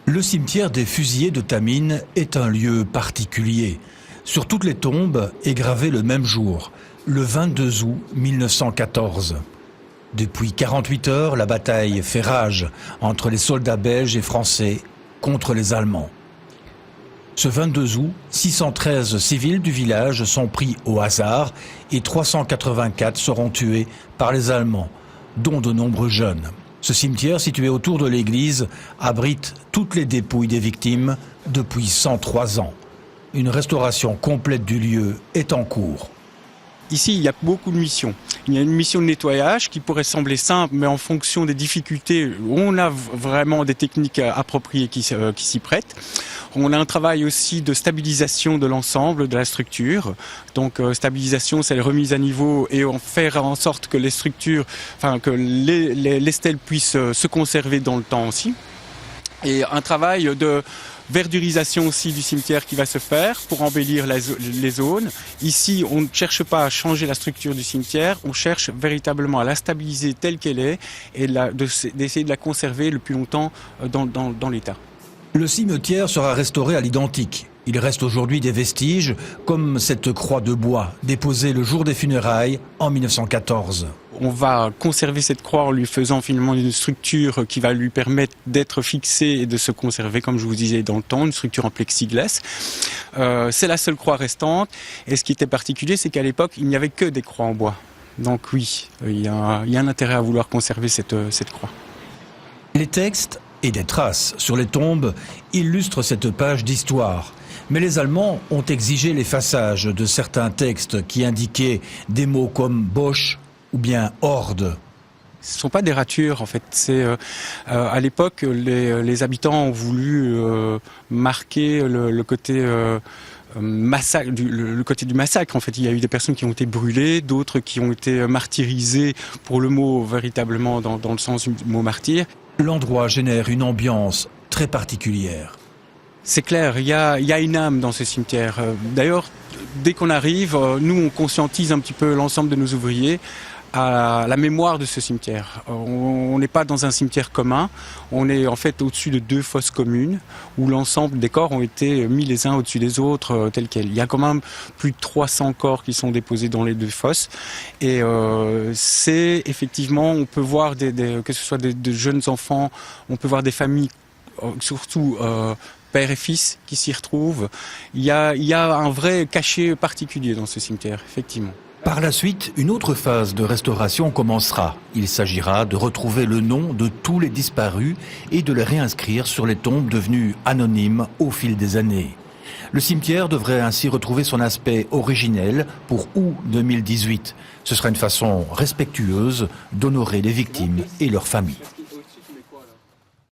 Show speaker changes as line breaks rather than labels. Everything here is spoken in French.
Le cimetière des fusillés de Tamines est un lieu particulier. Sur toutes les tombes est gravé le même jour, le 22 août 1914. Depuis 48 heures, la bataille fait rage entre les soldats belges et français contre les Allemands. Ce 22 août, 613 civils du village sont pris au hasard et 384 seront tués par les Allemands, dont de nombreux jeunes. Ce cimetière, situé autour de l'église, abrite toutes les dépouilles des victimes depuis 103 ans. Une restauration complète du lieu est en cours.
Ici, il y a beaucoup de missions. Il y a une mission de nettoyage qui pourrait sembler simple, mais en fonction des difficultés, on a vraiment des techniques appropriées qui s'y prêtent. On a un travail aussi de stabilisation de l'ensemble de la structure. Donc stabilisation, c'est la remise à niveau et faire en sorte que les structures, que les stèles puissent se conserver dans le temps aussi. Et un travail de verdurisation aussi du cimetière qui va se faire pour embellir les zones. Ici, on ne cherche pas à changer la structure du cimetière, on cherche véritablement à la stabiliser telle qu'elle est et d'essayer de la conserver le plus longtemps dans l'état.
Le cimetière sera restauré à l'identique. Il reste aujourd'hui des vestiges, comme cette croix de bois déposée le jour des funérailles en 1914.
On va conserver cette croix en lui faisant finalement une structure qui va lui permettre d'être fixée et de se conserver, comme je vous disais, dans le temps, une structure en plexiglas. C'est la seule croix restante. Et ce qui était particulier, c'est qu'à l'époque, il n'y avait que des croix en bois. Donc oui, il y a un intérêt à vouloir conserver cette croix.
Les textes et des traces sur les tombes illustrent cette page d'histoire. Mais les Allemands ont exigé l'effaçage de certains textes qui indiquaient des mots comme Boche ou bien Horde.
Ce ne sont pas des ratures en fait. À l'époque, les habitants ont voulu marquer le côté massacre, le côté du massacre. En fait, il y a eu des personnes qui ont été brûlées, d'autres qui ont été martyrisées pour le mot véritablement dans le sens du mot martyr.
L'endroit génère une ambiance très particulière.
C'est clair, il y a une âme dans ce cimetière. D'ailleurs, dès qu'on arrive, nous on conscientise un petit peu l'ensemble de nos ouvriers à la mémoire de ce cimetière. On n'est pas dans un cimetière commun, on est en fait au-dessus de 2 fosses communes où l'ensemble des corps ont été mis les uns au-dessus des autres tels quels. Il y a quand même plus de 300 corps qui sont déposés dans les 2 fosses et c'est effectivement, on peut voir que ce soit des jeunes enfants, on peut voir des familles, surtout père et fils qui s'y retrouvent. Il y a un vrai cachet particulier dans ce cimetière, effectivement.
Par la suite, une autre phase de restauration commencera. Il s'agira de retrouver le nom de tous les disparus et de les réinscrire sur les tombes devenues anonymes au fil des années. Le cimetière devrait ainsi retrouver son aspect originel pour août 2018. Ce sera une façon respectueuse d'honorer les victimes et leurs familles.